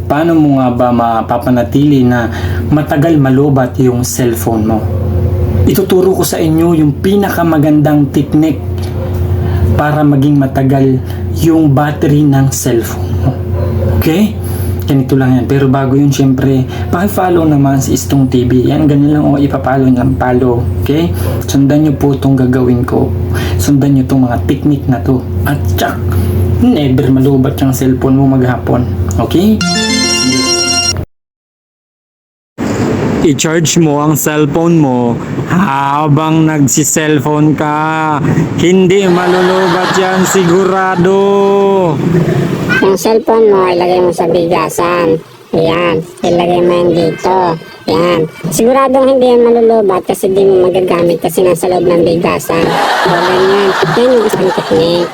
paano mo nga ba mapapanatili na matagal malubat yung cellphone mo? Ituturo ko sa inyo yung pinakamagandang technique para maging matagal yung battery ng cellphone mo. Okay? Ganito lang yan. Pero bago yun, syempre, paki-follow naman si Istong TV. Yan, ganyan lang o ipapalo niya. Follow. Okay? Sundan nyo po itong gagawin ko. Sundan nyo itong mga technique na to. At tsak, never malubat yung cellphone mo maghapon. Okay? I-charge mo ang cellphone mo habang nagsi-cellphone ka. Hindi malulubat yan, sigurado. Yung cellphone mo, ilagay mo sa bigasan. Ayan. Ilagay mo yan dito. Ayan. Siguradong hindi yan malulubat kasi di mo magagamit kasi nasa loob ng bigasan. So, ganyan. Yan yung isang technique.